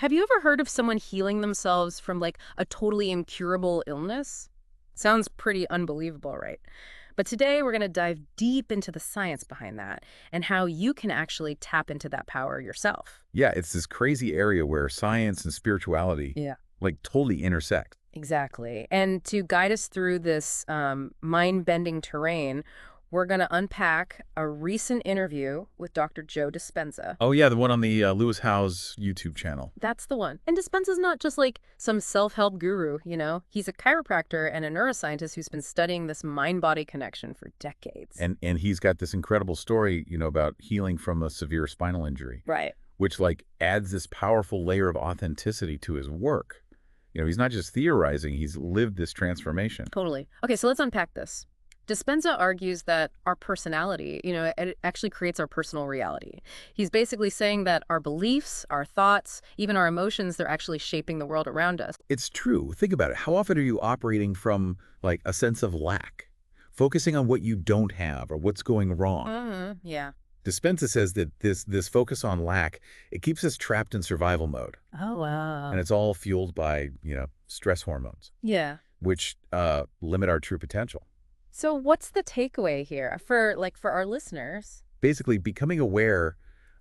Have you ever heard of someone healing themselves from like a totally incurable illness? Sounds pretty unbelievable, right? But today we're going to dive deep into the science behind that and how you can actually tap into that power yourself. Yeah, it's this crazy area where science and spirituality Yeah. like totally intersect. Exactly. And to guide us through this mind-bending terrain, we're going to unpack a recent interview with Dr. Joe Dispenza. Oh yeah, the one on the Lewis Howes YouTube channel. That's the one. And Dispenza's not just like some self-help guru, you know? He's a chiropractor and a neuroscientist who's been studying this mind-body connection for decades. And he's got this incredible story, about healing from a severe spinal injury, Right. which like adds this powerful layer of authenticity to his work. He's not just theorizing, he's lived this transformation. Totally. Okay, so let's unpack this. Dispenza argues that our personality, it actually creates our personal reality. He's basically saying that our beliefs, our thoughts, even our emotions, they're actually shaping the world around us. It's true. Think about it. How often are you operating from like a sense of lack, focusing on what you don't have or what's going wrong? Yeah. Dispenza says that this focus on lack, it keeps us trapped in survival mode. Oh, wow. And it's all fueled by, stress hormones, Yeah. which limit our true potential. So what's the takeaway here for our listeners? Basically, becoming aware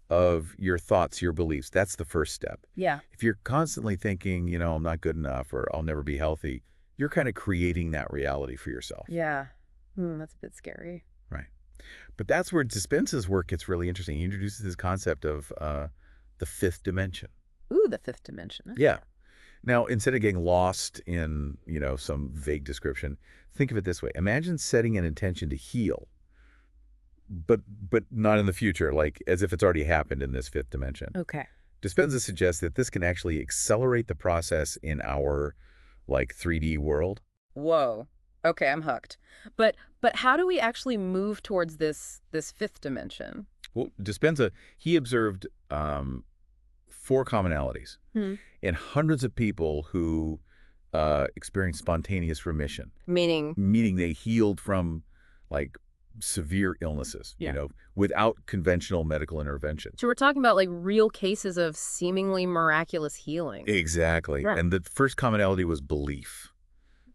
of your thoughts, your beliefs, that's the first step. Yeah. If you're constantly thinking, I'm not good enough or I'll never be healthy, you're kind of creating that reality for yourself. Yeah. That's a bit scary. Right. But that's where Dispenza's work gets really interesting. He introduces this concept of the fifth dimension. Ooh, the fifth dimension. Okay. Yeah. Now, instead of getting lost in, some vague description, think of it this way. Imagine setting an intention to heal, but not in the future, like as if it's already happened in this fifth dimension. Okay. Dispenza suggests that this can actually accelerate the process in our, 3D world. Whoa. Okay, I'm hooked. But how do we actually move towards this fifth dimension? Well, Dispenza, he observed 4 commonalities in hundreds of people who experienced spontaneous remission. Meaning They healed from, severe illnesses, without conventional medical intervention. so we're talking about real cases of seemingly miraculous healing. Exactly. Right. And the first commonality was belief.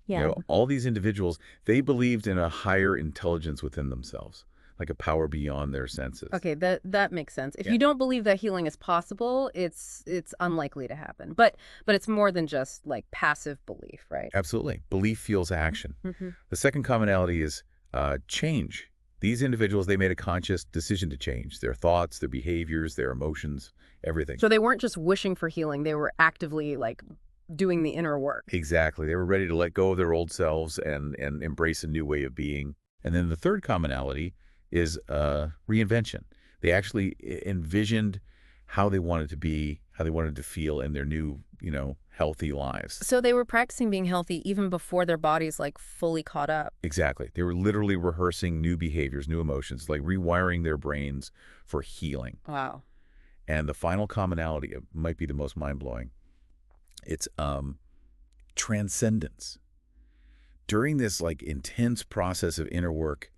Yeah. All these individuals, they believed in a higher intelligence within themselves, like a power beyond their senses. Okay, that makes sense. If Yeah. you don't believe that healing is possible, it's unlikely to happen. But it's more than just passive belief, right? Absolutely. Belief fuels action. Mm-hmm. The second commonality is change. These individuals, they made a conscious decision to change their thoughts, their behaviors, their emotions, everything. So they weren't just wishing for healing, they were actively doing the inner work. Exactly. They were ready to let go of their old selves and embrace a new way of being. And then the third commonality is reinvention. They actually envisioned how they wanted to be, how they wanted to feel in their new, healthy lives. So they were practicing being healthy even before their bodies fully caught up. Exactly. They were literally rehearsing new behaviors, new emotions, like rewiring their brains for healing. Wow. And the final commonality, it might be the most mind-blowing, it's transcendence. During this intense process of inner work,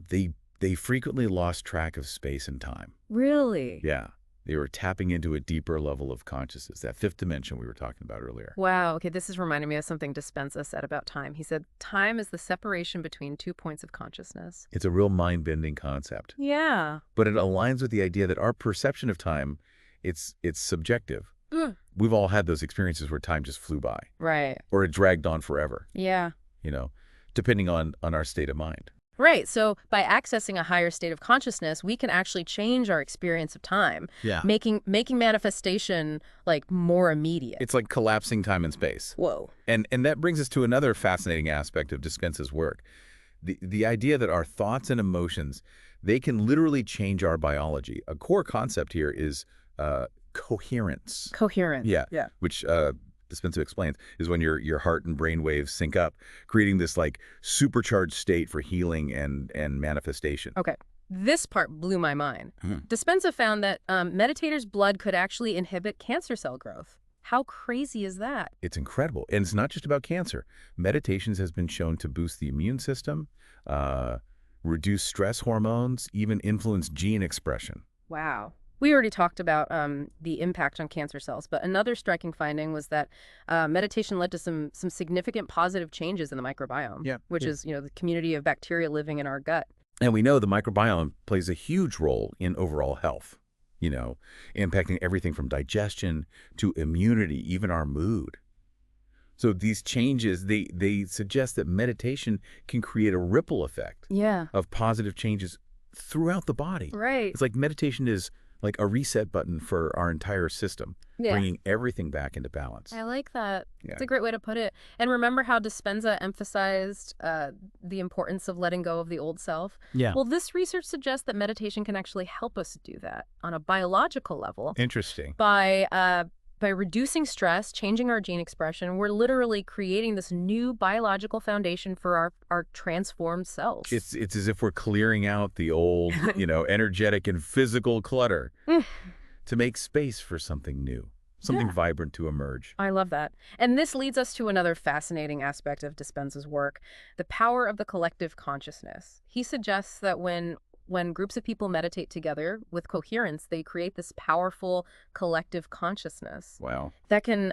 they frequently lost track of space and time. Really? Yeah. They were tapping into a deeper level of consciousness, that fifth dimension we were talking about earlier. Wow. Okay, this is reminding me of something Dispenza said about time. He said, time is the separation between 2 points of consciousness. It's a real mind-bending concept. Yeah. But it aligns with the idea that our perception of time, it's subjective. Ugh. We've all had those experiences where time just flew by. Right. Or it dragged on forever, Yeah. Depending on our state of mind. Right. So by accessing a higher state of consciousness, we can actually change our experience of time, Yeah. making manifestation more immediate. It's like collapsing time and space. Whoa. And that brings us to another fascinating aspect of Dispenza's work. The idea that our thoughts and emotions, they can literally change our biology. A core concept here is coherence. Coherence. Yeah. Yeah. Which Dispenza explains is when your heart and brain waves sync up, creating this supercharged state for healing and manifestation. Okay. This part blew my mind. Dispenza found that meditators' blood could actually inhibit cancer cell growth. How crazy is that? It's incredible. And it's not just about cancer. Meditations has been shown to boost the immune system, reduce stress hormones, even influence gene expression. Wow. We already talked about the impact on cancer cells, but another striking finding was that meditation led to some significant positive changes in the microbiome, Yeah. which Yeah. is, the community of bacteria living in our gut. And we know the microbiome plays a huge role in overall health, impacting everything from digestion to immunity, even our mood. So these changes, they suggest that meditation can create a ripple effect Yeah. of positive changes throughout the body. Right. It's like meditation is like a reset button for our entire system, Yeah. bringing everything back into balance. I like that. Yeah. It's a great way to put it. And remember how Dispenza emphasized the importance of letting go of the old self? Yeah. Well, this research suggests that meditation can actually help us do that on a biological level Interesting. by reducing stress, changing our gene expression. We're literally creating this new biological foundation for our transformed selves. It's as if we're clearing out the old, energetic and physical clutter Mm. to make space for something new, something Yeah. vibrant to emerge. I love that. And this leads us to another fascinating aspect of Dispenza's work, the power of the collective consciousness. He suggests that when groups of people meditate together with coherence, they create this powerful collective consciousness Wow. that can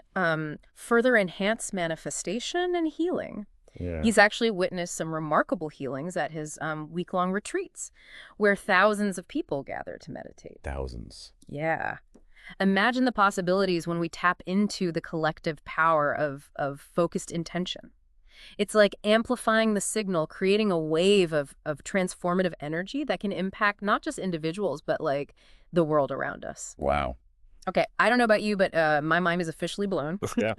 further enhance manifestation and healing. Yeah. He's actually witnessed some remarkable healings at his week-long retreats, where thousands of people gather to meditate. Thousands. Yeah. Imagine the possibilities when we tap into the collective power of focused intention. It's like amplifying the signal, creating a wave of transformative energy that can impact not just individuals, but like the world around us. Wow. Okay, I don't know about you, but my mind is officially blown. Yeah.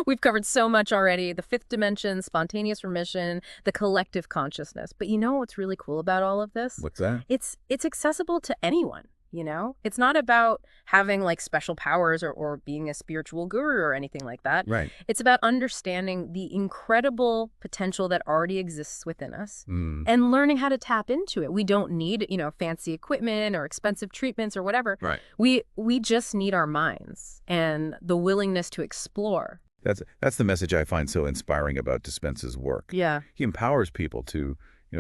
We've covered so much already. The fifth dimension, spontaneous remission, the collective consciousness. But you know what's really cool about all of this? What's that? It's accessible to anyone. It's not about having like special powers or being a spiritual guru or anything like that. Right. It's about understanding the incredible potential that already exists within us Mm. and learning how to tap into it. We don't need, fancy equipment or expensive treatments or whatever. Right. We just need our minds and the willingness to explore. That's the message I find so inspiring about Dispenza's work. Yeah. He empowers people to,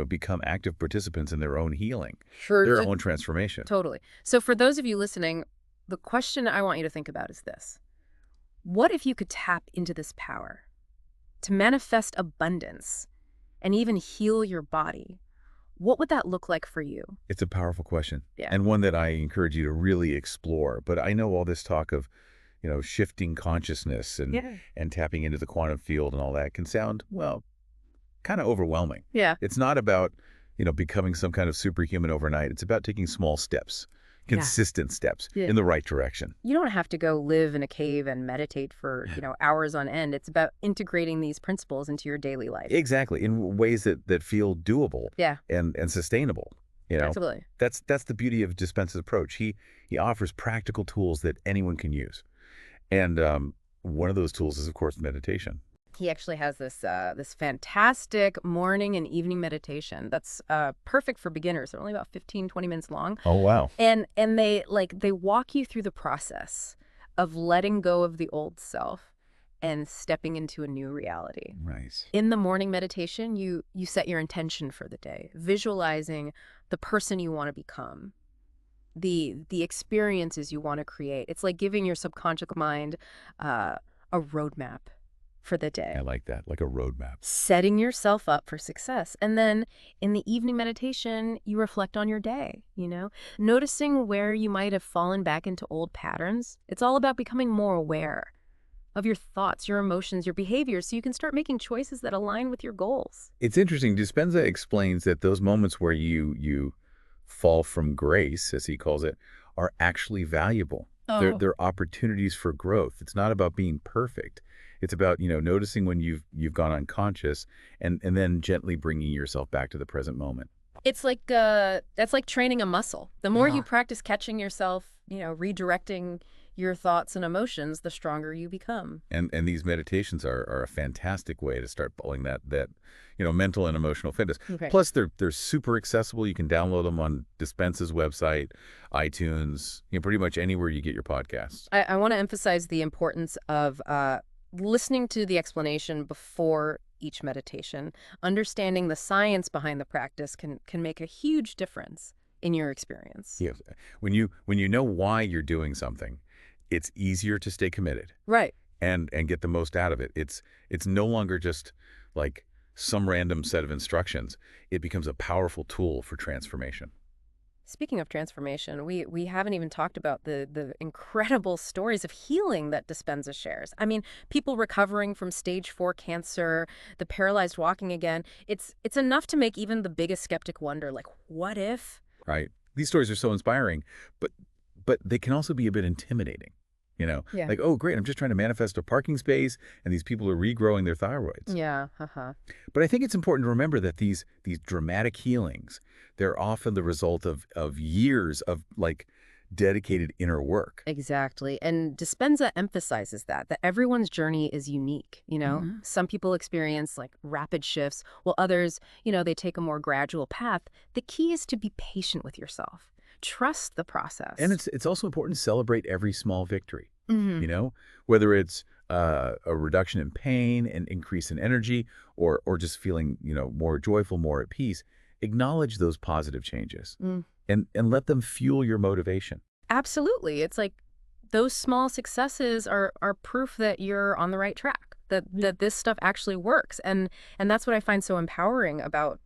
become active participants in their own healing, Sure. their own transformation. Totally. So for those of you listening, the question I want you to think about is this. What if you could tap into this power to manifest abundance and even heal your body? What would that look like for you? It's a powerful question, Yeah. and one that I encourage you to really explore. But I know all this talk of, shifting consciousness and tapping into the quantum field and all that can sound, well, kind of overwhelming. Yeah. It's not about, becoming some kind of superhuman overnight. It's about taking small steps, consistent steps Yeah. in the right direction. You don't have to go live in a cave and meditate for, hours on end. It's about integrating these principles into your daily life. Exactly, in ways that feel doable Yeah. and sustainable. Absolutely. That's the beauty of Dispenza's approach. He offers practical tools that anyone can use. And one of those tools is, of course, meditation. He actually has this fantastic morning and evening meditation that's perfect for beginners. They're only about 15, 20 minutes long. Oh, wow. And they walk you through the process of letting go of the old self and stepping into a new reality. Nice. In the morning meditation, you set your intention for the day, visualizing the person you want to become, the experiences you want to create. It's like giving your subconscious mind a roadmap for the day. I like that, like a roadmap. Setting yourself up for success. And then in the evening meditation, you reflect on your day, noticing where you might have fallen back into old patterns. It's all about becoming more aware of your thoughts, your emotions, your behaviors, so you can start making choices that align with your goals. It's interesting. Dispenza explains that those moments where you fall from grace, as he calls it, are actually valuable. Oh. They're opportunities for growth. It's not about being perfect. It's about, noticing when you've gone unconscious and then gently bringing yourself back to the present moment. It's like that's like training a muscle. The more Yeah. you practice catching yourself, redirecting your thoughts and emotions, the stronger you become. And these meditations are a fantastic way to start building that mental and emotional fitness. Okay. Plus, they're super accessible. You can download them on Dispenza's website, iTunes, pretty much anywhere you get your podcasts. I want to emphasize the importance of listening to the explanation before each meditation. Understanding the science behind the practice can make a huge difference. in your experience. Yeah. When you know why you're doing something, it's easier to stay committed Right. and get the most out of it. It's no longer just like some random set of instructions. It becomes a powerful tool for transformation. Speaking of transformation, we haven't even talked about the incredible stories of healing that Dispenza shares. I mean, people recovering from stage 4 cancer, the paralyzed walking again. It's enough to make even the biggest skeptic wonder, like, what if? Right. These stories are so inspiring, but they can also be a bit intimidating. Yeah. Like, oh, great, I'm just trying to manifest a parking space, and these people are regrowing their thyroids. Yeah, uh-huh. But I think it's important to remember that these dramatic healings, they're often the result of years of like dedicated inner work. Exactly. And Dispenza emphasizes that everyone's journey is unique, you know? Mhm. Some people experience like rapid shifts, while others, they take a more gradual path. The key is to be patient with yourself. Trust the And process. it's also important to celebrate every small victory, Hmm. you know, whether it's a reduction in pain, an increase in energy, or just feeling, more joyful, more at peace. Acknowledge those positive changes Mm. and let them fuel your motivation. Absolutely. It's like those small successes are proof that you're on the right track, that this stuff actually works. And that's what I find so empowering about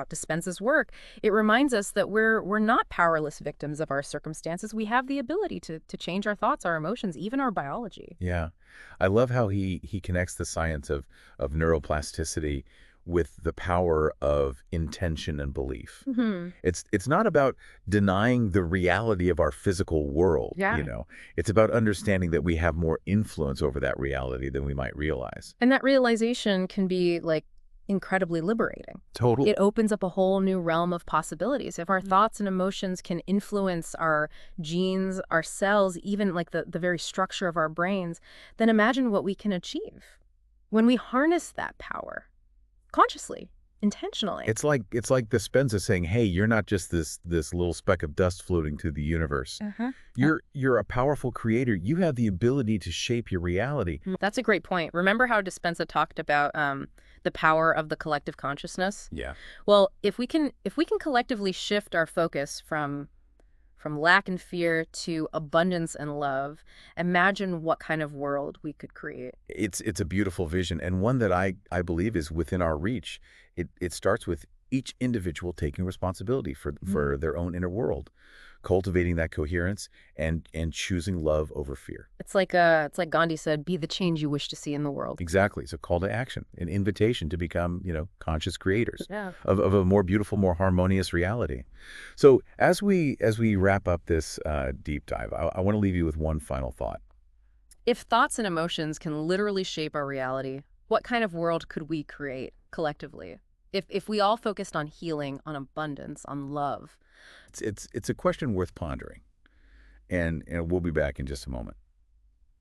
Dispenza's work. It reminds us that we're not powerless victims of our circumstances. We have the ability to change our thoughts, our emotions, even our biology. Yeah. I love how he connects the science of neuroplasticity with the power of intention and belief. Hmm. It's not about denying the reality of our physical world. Yeah. It's about understanding that we have more influence over that reality than we might realize. And that realization can be like incredibly liberating. Totally. It opens up a whole new realm of possibilities. If our thoughts and emotions can influence our genes, our cells, even like the very structure of our brains, then imagine what we can achieve when we harness that power consciously, intentionally. It's like Dispenza saying, "Hey, you're not just this little speck of dust floating through the universe. Uh-huh. You're a powerful creator. You have the ability to shape your reality." That's a great point. Remember how Dispenza talked about the power of the collective consciousness? Yeah. Well, if we can collectively shift our focus from lack and fear to abundance and love, imagine what kind of world we could create. It's a beautiful vision and one that I believe is within our reach. It starts with each individual taking responsibility for their own inner world, cultivating that coherence and choosing love over fear. It's like Gandhi said, be the change you wish to see in the world. Exactly. It's a call to action, an invitation to become, conscious creators Yeah. of a more beautiful, more harmonious reality. So as we wrap up this deep dive, I want to leave you with one final thought. If thoughts and emotions can literally shape our reality, what kind of world could we create collectively? If we all focused on healing, on abundance, on love. It's a question worth pondering, and we'll be back in just a moment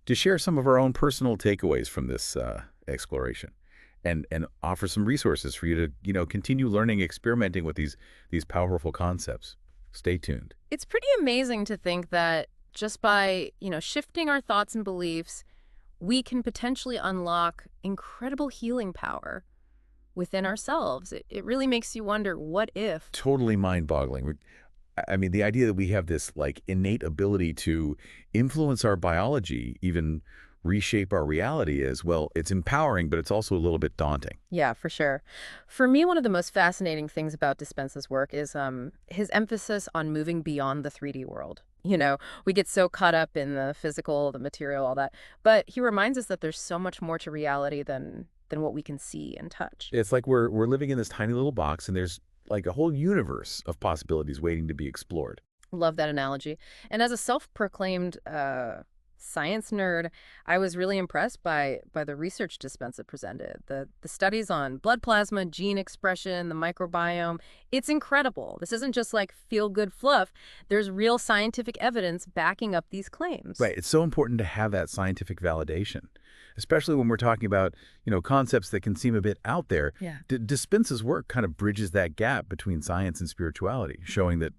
to share some of our own personal takeaways from this exploration, and offer some resources for you to continue learning, experimenting with these powerful concepts. Stay tuned. It's pretty amazing to think that just by, shifting our thoughts and beliefs, we can potentially unlock incredible healing power within ourselves. It really makes you wonder, what if? Totally mind-boggling. I mean, the idea that we have this like innate ability to influence our biology, even reshape our reality is, well, it's empowering, but it's also a little bit daunting. Yeah, for sure. For me, one of the most fascinating things about Dispenza's work is his emphasis on moving beyond the 3D world. We get so caught up in the physical, the material, all that. But he reminds us that there's so much more to reality than what we can see and touch. It's like we're living in this tiny little box, and there's like a whole universe of possibilities waiting to be explored. Love that analogy. And as a self-proclaimed science nerd, I was really impressed by the research Dispenza presented. The studies on blood plasma, gene expression, the microbiome. It's incredible. This isn't just like feel-good fluff. There's real scientific evidence backing up these claims. Right. It's so important to have that scientific validation, especially when we're talking about, concepts that can seem a bit out there. Yeah. Dispenza's work kind of bridges that gap between science and spirituality, showing that,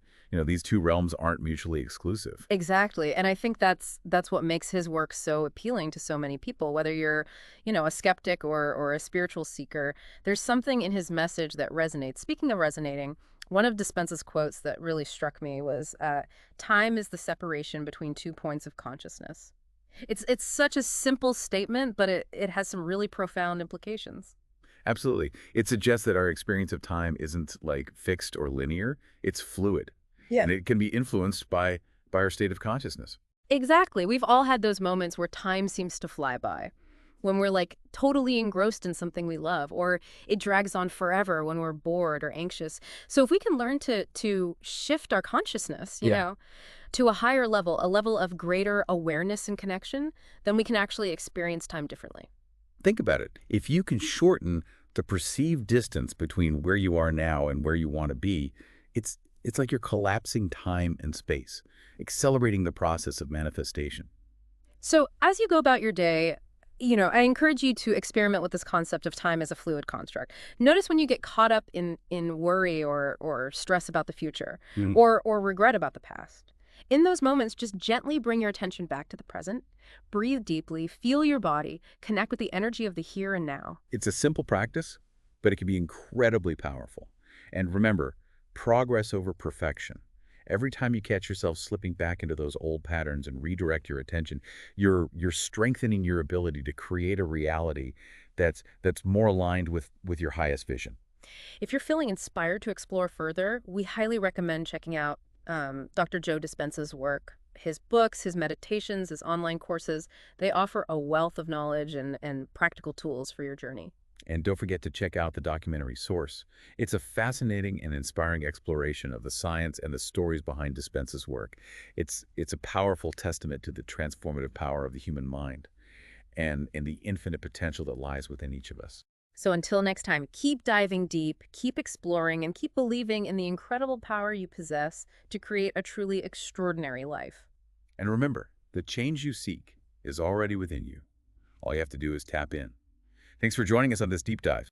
these two realms aren't mutually exclusive. Exactly. And I think that's what makes his work so appealing to so many people, whether you're, a skeptic or a spiritual seeker. There's something in his message that resonates. Speaking of resonating, One of Dispenza's quotes that really struck me was, time is the separation between two points of consciousness. It's such a simple statement, but it has some really profound implications. Absolutely. It suggests that our experience of time isn't like fixed or linear. It's fluid, Yeah. and it can be influenced by our state of consciousness. Exactly. We've all had those moments where time seems to fly by, when we're like totally engrossed in something we love, or it drags on forever when we're bored or anxious. So if we can learn to shift our consciousness, Yeah. to a level of greater awareness and connection, then we can actually experience time differently. Think about it. If you can shorten the perceived distance between where you are now and where you want to be, it's like you're collapsing time and space, accelerating the process of manifestation. So as you go about your day, I encourage you to experiment with this concept of time as a fluid construct. Notice when you get caught up in worry or stress about the future Mm. or regret about the past. In those moments, just gently bring your attention back to the present. Breathe deeply, feel your body, connect with the energy of the here and now. It's a simple practice, but it can be incredibly powerful. And remember, progress over perfection. Every time you catch yourself slipping back into those old patterns and redirect your attention, you're strengthening your ability to create a reality that's more aligned with your highest vision. If you're feeling inspired to explore further, we highly recommend checking out Dr. Joe Dispenza's work. His books, his meditations, his online courses, they offer a wealth of knowledge and practical tools for your journey. And don't forget to check out the documentary Source. It's a fascinating and inspiring exploration of the science and the stories behind Dispenza's work. It's a powerful testament to the transformative power of the human mind and the infinite potential that lies within each of us. So until next time, keep diving deep, keep exploring, and keep believing in the incredible power you possess to create a truly extraordinary life. And remember, the change you seek is already within you. All you have to do is tap in. Thanks for joining us on this deep dive.